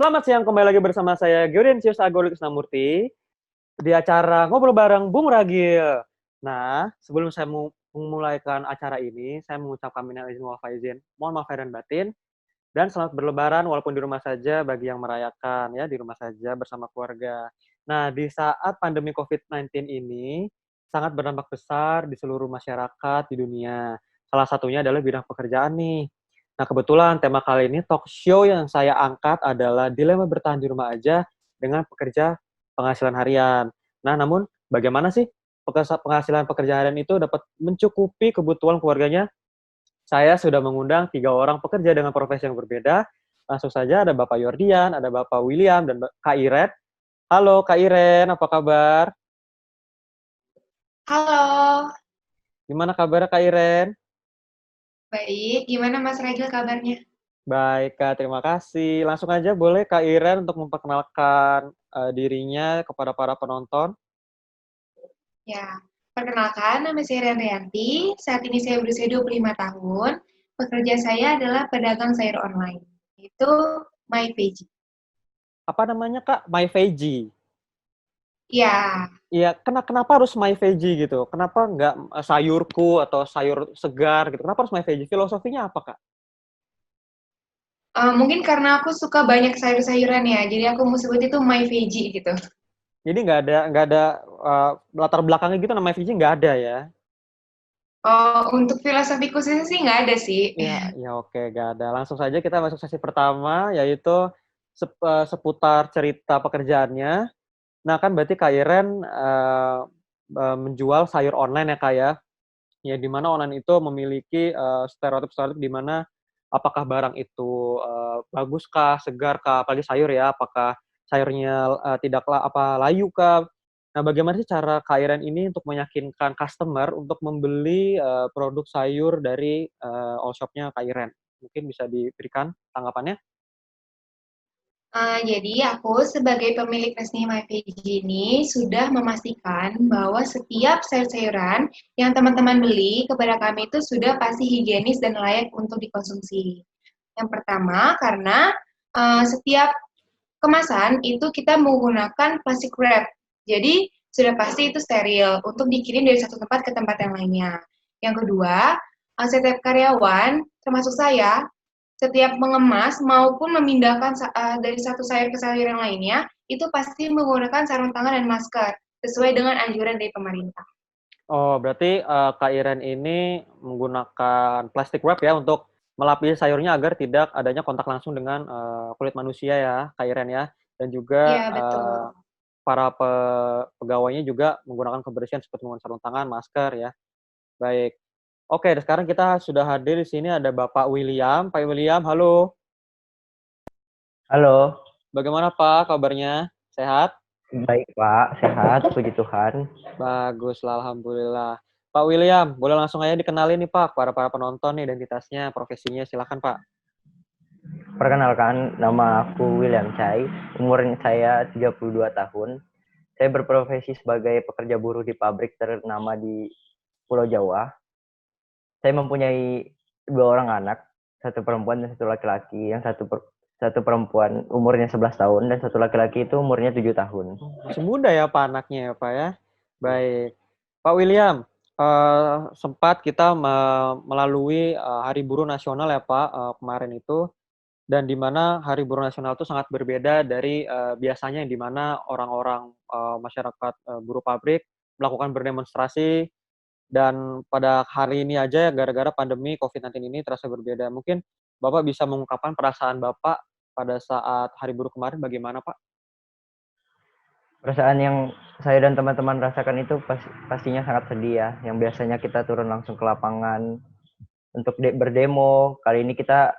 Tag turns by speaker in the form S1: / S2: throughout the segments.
S1: Selamat siang, kembali lagi bersama saya Gaudensius Agolik Krisnamurti di acara Ngobrol Bareng Bung Ragil. Nah, sebelum saya memulaikan acara ini, saya mengucapkan minal aidin wal faizin. Mohon maaf lahir dan batin dan selamat berlebaran walaupun di rumah saja bagi yang merayakan ya, di rumah saja bersama keluarga. Nah, di saat pandemi COVID-19 ini sangat berdampak besar di seluruh masyarakat di dunia. Salah satunya adalah bidang pekerjaan nih. Nah, kebetulan tema kali ini talk show yang saya angkat adalah dilema bertahan di rumah aja dengan pekerja penghasilan harian. Nah, namun bagaimana sih penghasilan pekerja harian itu dapat mencukupi kebutuhan keluarganya? Saya sudah mengundang 3 orang pekerja dengan profesi yang berbeda. Langsung saja ada Bapak Yordian, ada Bapak William, dan Kak Iren. Halo Kak Iren, apa kabar?
S2: Halo,
S1: Gimana kabarnya Kak Iren?
S2: baik. Gimana Mas Ragil kabarnya?
S1: Baik Kak, terima kasih. Langsung aja boleh Kak Iren untuk memperkenalkan dirinya kepada para penonton.
S2: Ya, perkenalkan nama saya Rianti. Saat ini saya berusia 25 tahun. Pekerja saya adalah pedagang sayur online. Itu MyVeggie.
S1: Apa namanya Kak? My Veggie.
S2: Ya,
S1: Iya, kenapa harus My Veggie gitu? Kenapa nggak sayurku atau sayur segar gitu? Kenapa harus My Veggie? Filosofinya apa Kak?
S2: mungkin karena aku suka banyak sayur-sayuran ya, jadi aku mau sebut itu MyVeggie gitu.
S1: Jadi nggak ada latar belakangnya gitu namanya Viji nggak ada ya?
S2: Oh, untuk filosofi khususnya sih nggak ada sih.
S1: Ya oke nggak ada. Langsung saja kita masuk sesi pertama yaitu seputar cerita pekerjaannya. Nah kan berarti Kak Iren menjual sayur online ya Kak ya? Ya di mana online itu memiliki stereotip-stereotip di mana apakah barang itu baguskah, segarkah, apalagi sayur ya, apakah sayurnya tidaklah apa layu kah? Nah, bagaimana sih cara Kak Iren ini untuk meyakinkan customer untuk membeli produk sayur dari all shop-nya Kak Iren? Mungkin bisa diberikan tanggapannya?
S2: Jadi aku sebagai pemilik resmi MyVeggie ini sudah memastikan bahwa setiap sayur-sayuran yang teman-teman beli kepada kami itu sudah pasti higienis dan layak untuk dikonsumsi. Yang pertama karena setiap kemasan itu kita menggunakan plastic wrap. Jadi sudah pasti itu steril untuk dikirim dari satu tempat ke tempat yang lainnya. Yang kedua, setiap karyawan termasuk saya setiap mengemas maupun memindahkan dari satu sayur ke sayur yang lainnya, itu pasti menggunakan sarung tangan dan masker sesuai dengan anjuran dari pemerintah.
S1: Oh, berarti Kak Iren ini menggunakan plastic wrap ya untuk melapisi sayurnya agar tidak adanya kontak langsung dengan kulit manusia ya, Kak Iren ya. Dan juga
S2: Ya, betul.
S1: para pegawainya juga menggunakan kebersihan seperti menggunakan sarung tangan, masker ya. Baik. Oke, dan sekarang kita sudah hadir di sini ada Bapak William. Pak William, halo.
S3: Halo,
S1: Bagaimana Pak kabarnya? Sehat?
S3: baik Pak, sehat, puji Tuhan.
S1: Baguslah, alhamdulillah. Pak William, boleh langsung aja dikenalin nih Pak, para penonton nih identitasnya, profesinya, silakan Pak.
S3: Perkenalkan, nama aku William Chai, umur saya 32 tahun. Saya berprofesi sebagai pekerja buruh di pabrik ternama di Pulau Jawa. Saya mempunyai 2 orang anak, satu perempuan dan satu laki-laki. Satu perempuan umurnya 11 tahun dan satu laki-laki itu umurnya 7 tahun.
S1: Masih muda ya Pak anaknya ya Pak ya. Baik. Pak William, sempat kita melalui Hari Buruh Nasional ya Pak kemarin itu, dan di mana Hari Buruh Nasional itu sangat berbeda dari biasanya di mana orang-orang masyarakat buruh pabrik melakukan berdemonstrasi, dan pada hari ini aja gara-gara pandemi COVID-19 ini terasa berbeda. Mungkin Bapak bisa mengungkapkan perasaan Bapak pada saat Hari Buruh kemarin bagaimana Pak?
S3: Perasaan yang saya dan teman-teman rasakan itu pastinya sangat sedih ya. Yang biasanya kita turun langsung ke lapangan untuk berdemo. Kali ini kita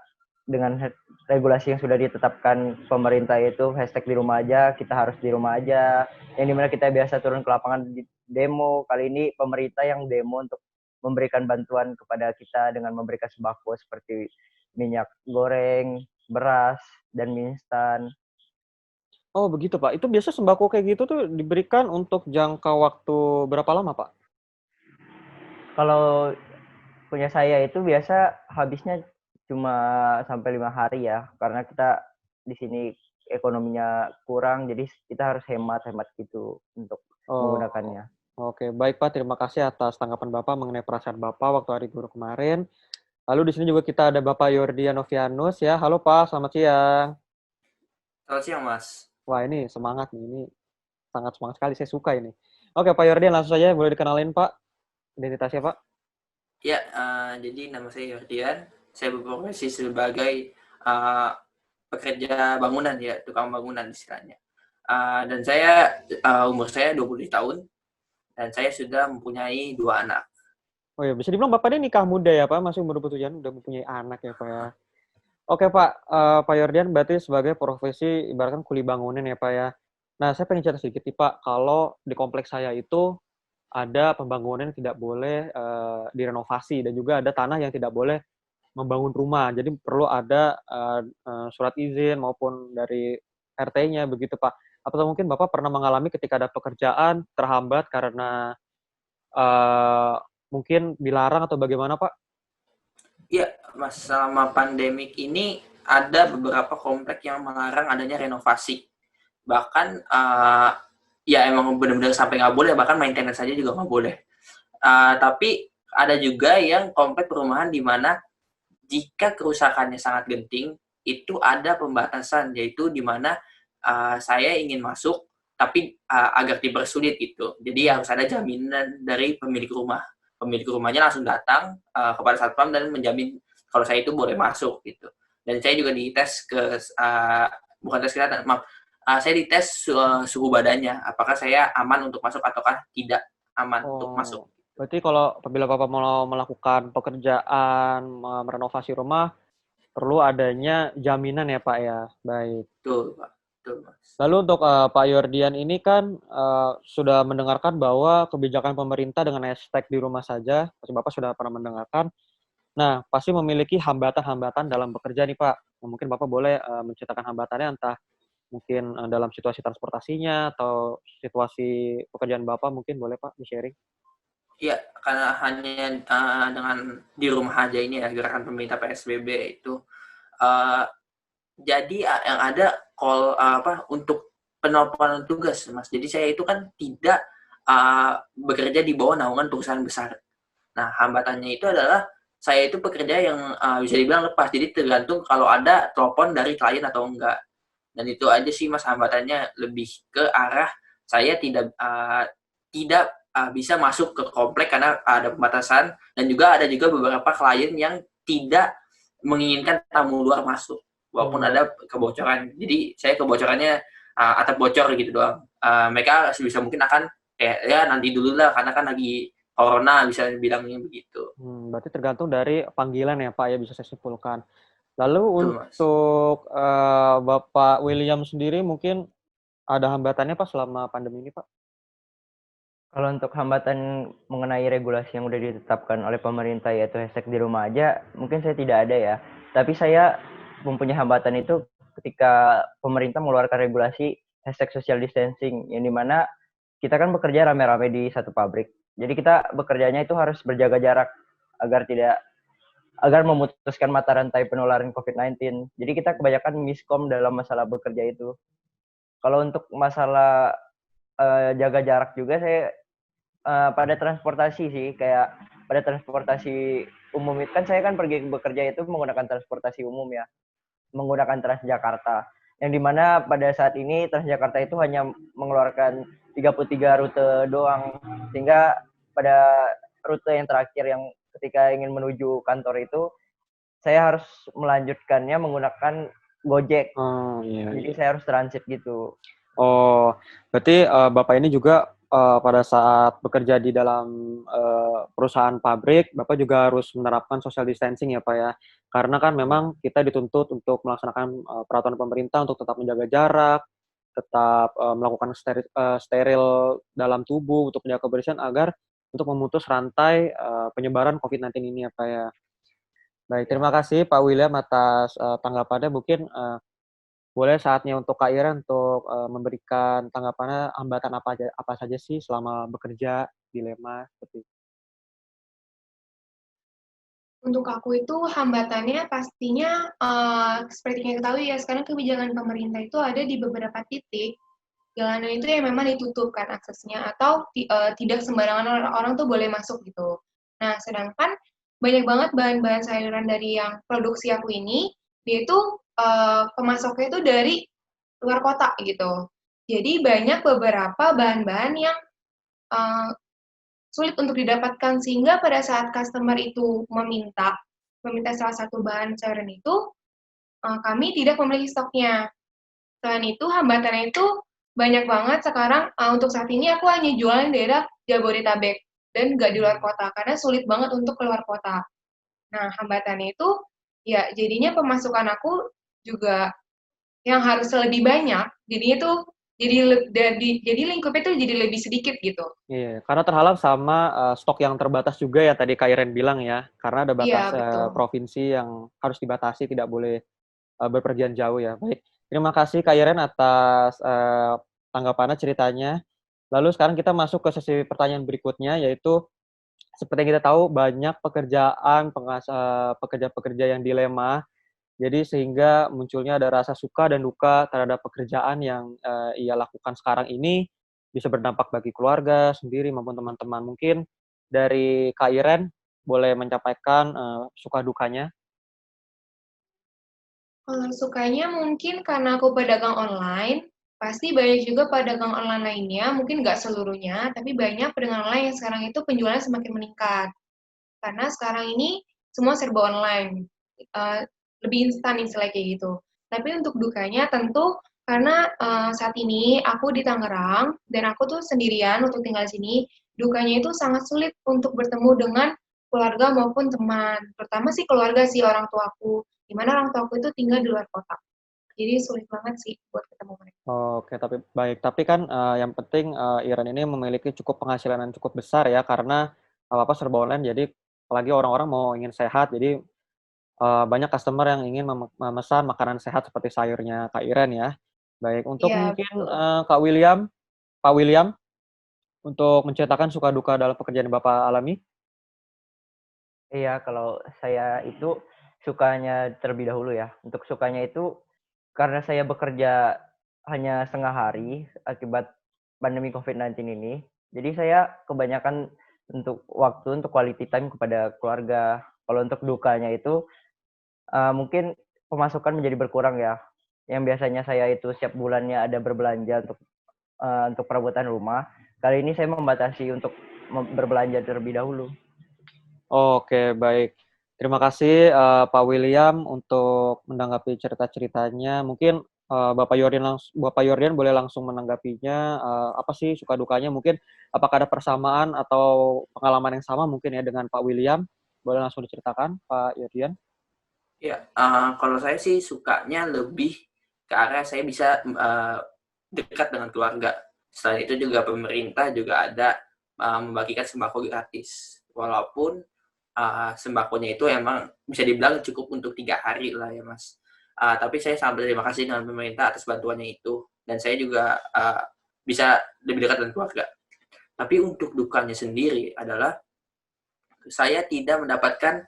S3: dengan regulasi yang sudah ditetapkan pemerintah, yaitu hashtag di rumah aja, kita harus di rumah aja. Yang dimana kita biasa turun ke lapangan di demo, kali ini pemerintah yang demo untuk memberikan bantuan kepada kita dengan memberikan sembako seperti minyak goreng, beras, dan mie instan.
S1: Oh begitu Pak, itu biasa sembako kayak gitu tuh diberikan untuk jangka waktu berapa lama Pak?
S3: Kalau punya saya itu biasa habisnya cuma sampai 5 hari ya, karena kita di sini ekonominya kurang, jadi kita harus hemat-hemat gitu untuk
S1: Oh,
S3: menggunakannya.
S1: oke. Baik, Pak. Terima kasih atas tanggapan Bapak mengenai perasaan Bapak waktu Hari Guru kemarin. Lalu di sini juga kita ada Bapak Yordian Novianus ya. Halo Pak, selamat siang.
S4: Selamat siang, Mas.
S1: Wah, ini semangat nih. Ini sangat semangat sekali, saya suka ini. Oke, Pak Yordian, langsung saja boleh dikenalin Pak identitasnya Pak.
S4: Ya, jadi nama saya Yordian. Saya berprofesi sebagai uh, pekerja bangunan ya, tukang bangunan istilahnya. Dan umur saya 20 tahun dan saya sudah mempunyai 2 anak.
S1: Oh ya, bisa dibilang Bapak ini nikah muda ya Pak, masih umur 27 udah mempunyai anak ya Pak ya. Oke Pak, Pak Yordian berarti sebagai profesi ibaratkan kuli bangunan ya Pak ya. Nah, saya pengen cerita sedikit nih Pak, kalau di kompleks saya itu ada pembangunan yang tidak boleh direnovasi dan juga ada tanah yang tidak boleh membangun rumah. Jadi perlu ada surat izin maupun dari RT-nya begitu Pak. Atau mungkin Bapak pernah mengalami ketika ada pekerjaan terhambat karena uh, mungkin dilarang atau bagaimana Pak?
S4: Iya, Mas, selama pandemik ini ada beberapa komplek yang melarang adanya renovasi. Bahkan ya emang benar-benar sampai nggak boleh, bahkan maintenance saja juga nggak boleh. Tapi ada juga yang komplek perumahan di mana jika kerusakannya sangat genting, itu ada pembatasan, yaitu di mana saya ingin masuk, tapi agak dipersulit gitu. Jadi harus ada jaminan dari pemilik rumah. Pemilik rumahnya langsung datang kepada satpam dan menjamin kalau saya itu boleh masuk gitu. Dan saya juga dites bukan tes kesehatan, maaf, saya dites suhu badannya, apakah saya aman untuk masuk ataukah tidak aman untuk masuk.
S1: Berarti kalau apabila Bapak mau melakukan pekerjaan, merenovasi rumah, perlu adanya jaminan ya Pak ya? Baik.
S4: Betul, Pak. Betul, Mas.
S1: Lalu untuk Pak Yordian ini kan sudah mendengarkan bahwa kebijakan pemerintah dengan hashtag di rumah saja, pasti Bapak sudah pernah mendengarkan. Nah, pasti memiliki hambatan-hambatan dalam bekerja nih Pak. Nah, mungkin Bapak boleh menceritakan hambatannya, entah mungkin dalam situasi transportasinya atau situasi pekerjaan Bapak, mungkin boleh Pak di-sharing?
S4: Iya, karena hanya dengan di rumah aja ini ya, gerakan pemerintah PSBB itu, uh, jadi yang ada untuk penelponan tugas, Mas. Jadi saya itu kan tidak bekerja di bawah naungan perusahaan besar. Nah, hambatannya itu adalah saya itu pekerja yang bisa dibilang lepas, jadi tergantung kalau ada telepon dari klien atau enggak. Dan itu aja sih, Mas, hambatannya lebih ke arah saya tidak bisa masuk ke komplek karena ada pembatasan, dan juga ada juga beberapa klien yang tidak menginginkan tamu luar masuk walaupun ada kebocoran. Jadi saya kebocorannya atap bocor gitu doang. Mereka sebisa mungkin akan ya nanti dulu lah karena kan lagi corona, bisa bilangnya begitu.
S1: Berarti tergantung dari panggilan ya Pak ya, bisa saya simpulkan. Lalu
S4: Betul, Mas.
S1: untuk Bapak William sendiri mungkin ada hambatannya Pak selama pandemi ini Pak?
S3: Kalau untuk hambatan mengenai regulasi yang sudah ditetapkan oleh pemerintah yaitu hashtag di rumah aja, mungkin saya tidak ada ya. Tapi saya mempunyai hambatan itu ketika pemerintah mengeluarkan regulasi hashtag social distancing, yang dimana kita kan bekerja rame-rame di satu pabrik. Jadi kita bekerjanya itu harus berjaga jarak agar memutuskan mata rantai penularan COVID-19. Jadi kita kebanyakan miskom dalam masalah bekerja itu. Kalau untuk masalah jaga jarak juga saya pada transportasi sih, kayak pada transportasi umum itu kan saya kan pergi bekerja itu menggunakan transportasi umum ya, menggunakan Transjakarta, yang dimana pada saat ini Transjakarta itu hanya mengeluarkan 33 rute doang, sehingga pada rute yang terakhir yang ketika ingin menuju kantor itu saya harus melanjutkannya menggunakan Gojek. Jadi saya harus transit gitu.
S1: Oh, berarti Bapak ini juga pada saat bekerja di dalam perusahaan pabrik, Bapak juga harus menerapkan social distancing ya Pak ya. Karena kan memang kita dituntut untuk melaksanakan peraturan pemerintah untuk tetap menjaga jarak, tetap melakukan steril dalam tubuh untuk menjaga kebersihan agar untuk memutus rantai penyebaran COVID-19 ini ya Pak ya. Baik, terima kasih Pak William atas tanggapannya. Mungkin boleh saatnya untuk Kak Ira untuk memberikan tanggapannya, hambatan apa saja sih selama bekerja, dilema seperti itu.
S2: Untuk aku itu hambatannya pastinya seperti yang kita ketahui ya, sekarang kebijakan pemerintah itu ada di beberapa titik jalanan itu yang memang ditutup kan aksesnya atau tidak sembarangan orang tuh boleh masuk gitu. Nah, sedangkan banyak banget bahan-bahan sayuran dari yang produksi aku ini, dia itu pemasoknya itu dari luar kota gitu. Jadi banyak beberapa bahan-bahan yang eh, sulit untuk didapatkan sehingga pada saat customer itu meminta salah satu bahan sayuran itu, kami tidak memiliki stoknya. Selain itu, hambatannya itu banyak banget sekarang, untuk saat ini aku hanya jualan di daerah Jabodetabek dan nggak di luar kota, karena sulit banget untuk keluar kota. Nah, hambatannya itu, ya jadinya pemasukan aku juga yang harus lebih banyak, jadinya itu jadi lingkupnya itu jadi lebih sedikit gitu.
S1: Iya, karena terhalang sama stok yang terbatas juga ya tadi Kak Iren bilang ya, karena ada
S2: Iya,
S1: batas
S2: betul.
S1: provinsi yang harus dibatasi, tidak boleh berpergian jauh ya. Baik, terima kasih Kak Iren atas tanggapannya, ceritanya. Lalu sekarang kita masuk ke sesi pertanyaan berikutnya, yaitu seperti yang kita tahu banyak pekerja-pekerja yang dilema, jadi sehingga munculnya ada rasa suka dan duka terhadap pekerjaan yang ia lakukan sekarang ini, bisa berdampak bagi keluarga sendiri maupun teman-teman. Mungkin dari Kak Iren boleh menyampaikan suka dukanya?
S2: Kalau sukanya mungkin karena aku pedagang online, pasti banyak juga pedagang online lainnya, mungkin nggak seluruhnya, tapi banyak pedagang online yang sekarang itu penjualannya semakin meningkat. Karena sekarang ini semua serba online, eee, lebih instan istilahnya kayak gitu. Tapi untuk dukanya tentu karena, saat ini aku di Tangerang dan aku tuh sendirian untuk tinggal di sini, dukanya itu sangat sulit untuk bertemu dengan keluarga maupun teman, terutama sih keluarga sih, orang tuaku, di mana orang tuaku itu tinggal di luar kota. Jadi sulit banget sih buat ketemu mereka.
S1: Oke, tapi baik. Tapi kan, yang penting, Iren ini memiliki cukup penghasilan yang cukup besar ya, karena apa-apa serba online, jadi apalagi orang-orang mau ingin sehat, jadi, banyak customer yang ingin memesan makanan sehat seperti sayurnya Kak Iren ya. Baik, untuk
S2: Iya,
S1: mungkin,
S2: betul.
S1: Pak William, untuk menceritakan suka duka dalam pekerjaan yang Bapak alami?
S3: Iya, kalau saya itu sukanya terlebih dahulu ya. Untuk sukanya itu karena saya bekerja hanya setengah hari akibat pandemi COVID-19 ini, jadi saya kebanyakan untuk waktu untuk quality time kepada keluarga. Kalau untuk dukanya itu, mungkin pemasukan menjadi berkurang ya. Yang biasanya saya itu setiap bulannya ada berbelanja untuk perabotan rumah, kali ini saya membatasi untuk berbelanja terlebih dahulu.
S1: Oke, baik. Terima kasih, Pak William untuk menanggapi cerita-ceritanya. Mungkin, Bapak Yordian boleh langsung menanggapinya, apa sih suka dukanya? Mungkin apakah ada persamaan atau pengalaman yang sama mungkin ya dengan Pak William? Boleh langsung diceritakan, Pak Yordian?
S4: Ya, kalau saya sih sukanya lebih ke arah saya bisa dekat dengan keluarga. Selain itu juga pemerintah juga ada membagikan sembako gratis. Walaupun sembakonya itu emang bisa dibilang cukup untuk 3 hari lah ya Mas. Tapi saya sangat berterima kasih dengan pemerintah atas bantuannya itu. Dan saya juga bisa lebih dekat dengan keluarga. Tapi untuk dukanya sendiri adalah saya tidak mendapatkan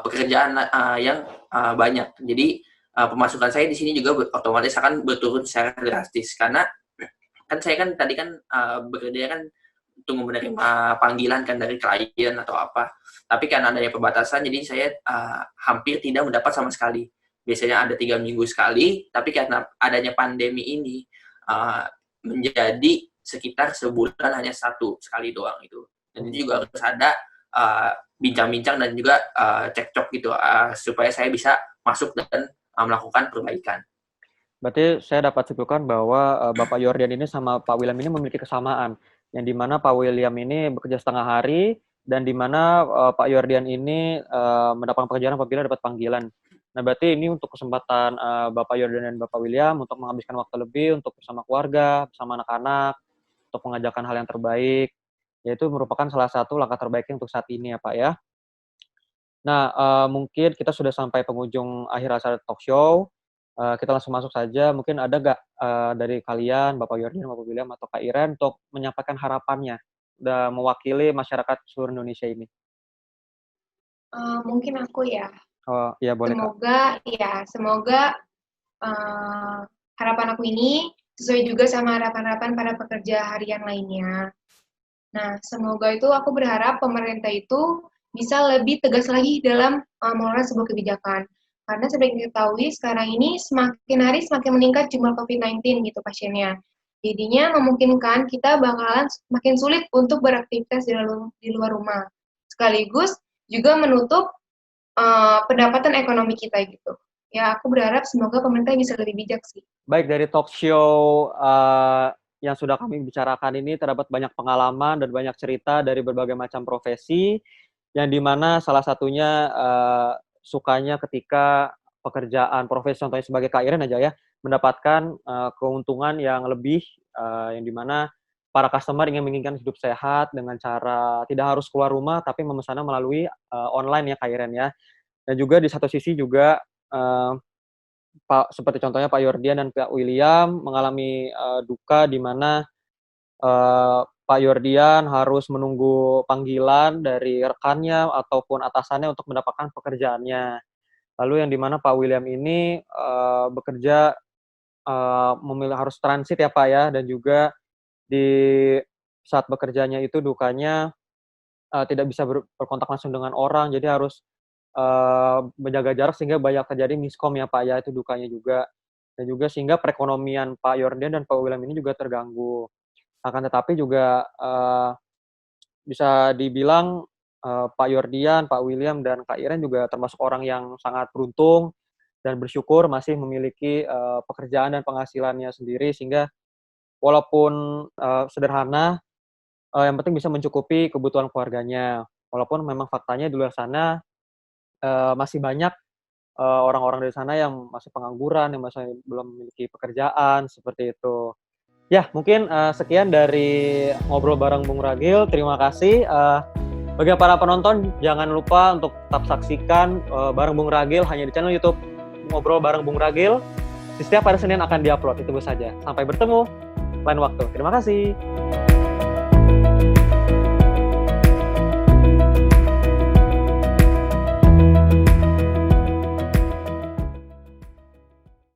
S4: pekerjaan yang banyak. Jadi pemasukan saya di sini juga otomatis akan berturun secara drastis karena kan saya kan tadi kan bekerja kan tunggu menerima panggilan kan dari klien atau apa. Tapi karena adanya pembatasan, jadi saya hampir tidak mendapat sama sekali. Biasanya ada 3 minggu sekali, tapi karena adanya pandemi ini menjadi sekitar sebulan hanya satu sekali doang itu. Dan itu juga harus ada bincang-bincang dan juga cekcok gitu supaya saya bisa masuk dan melakukan perbaikan.
S1: Berarti saya dapat simpulkan bahwa, Bapak Yordian ini sama Pak William ini memiliki kesamaan, yang di mana Pak William ini bekerja setengah hari dan di mana, Pak Yordian ini, mendapatkan pekerjaan apabila dapat panggilan. Nah, berarti ini untuk kesempatan, Bapak Yordian dan Bapak William untuk menghabiskan waktu lebih untuk bersama keluarga, bersama anak-anak, untuk mengajarkan hal yang terbaik, yaitu merupakan salah satu langkah terbaiknya untuk saat ini ya, Pak, ya. Nah, mungkin kita sudah sampai penghujung akhir acara talk show, kita langsung masuk saja. Mungkin ada nggak, dari kalian, Bapak Yordian, Bapak William, atau Kak Iren untuk menyampaikan harapannya, mewakili masyarakat seluruh Indonesia ini?
S2: Mungkin aku ya.
S1: Oh, iya boleh Kak.
S2: Semoga harapan aku ini sesuai juga sama harapan-harapan para pekerja harian lainnya. Nah, semoga itu aku berharap pemerintah itu bisa lebih tegas lagi dalam mengelola sebuah kebijakan. Karena seperti diketahui sekarang ini semakin hari semakin meningkat jumlah COVID-19 gitu pasiennya. Jadinya memungkinkan kita bakalan makin sulit untuk beraktivitas di luar rumah. Sekaligus juga menutup pendapatan ekonomi kita gitu. Ya, aku berharap semoga pemerintah bisa lebih bijak sih.
S1: Baik, dari talk show yang sudah kami bicarakan ini terdapat banyak pengalaman dan banyak cerita dari berbagai macam profesi, yang dimana salah satunya sukanya ketika pekerjaan profesi contohnya sebagai Kak Iren aja ya, mendapatkan keuntungan yang lebih, yang dimana para customer ingin menginginkan hidup sehat dengan cara tidak harus keluar rumah, tapi memesannya melalui online ya Kak Iren ya. Dan juga di satu sisi juga seperti contohnya Pak Yordian dan Pak William mengalami duka di mana Pak Yordian harus menunggu panggilan dari rekannya ataupun atasannya untuk mendapatkan pekerjaannya. Lalu yang di mana Pak William ini bekerja harus transit ya Pak ya, dan juga di saat bekerjanya itu dukanya tidak bisa berkontak langsung dengan orang, jadi harus menjaga jarak sehingga banyak terjadi miskom ya Pak ya, itu dukanya juga. Dan juga sehingga perekonomian Pak Yordian dan Pak William ini juga terganggu. Akan tetapi juga bisa dibilang Pak Yordian, Pak William, dan Kak Iren juga termasuk orang yang sangat beruntung dan bersyukur masih memiliki pekerjaan dan penghasilannya sendiri, sehingga walaupun sederhana, yang penting bisa mencukupi kebutuhan keluarganya. Walaupun memang faktanya di luar sana masih banyak orang-orang dari sana yang masih pengangguran, yang masih belum memiliki pekerjaan, seperti itu. Ya, mungkin sekian dari ngobrol bareng Bung Ragil. Terima kasih. Bagi para penonton, jangan lupa untuk tetap saksikan bareng Bung Ragil hanya di channel YouTube Ngobrol Bareng Bung Ragil. Di setiap hari Senin akan diupload, itu saja. Sampai bertemu lain waktu. Terima kasih.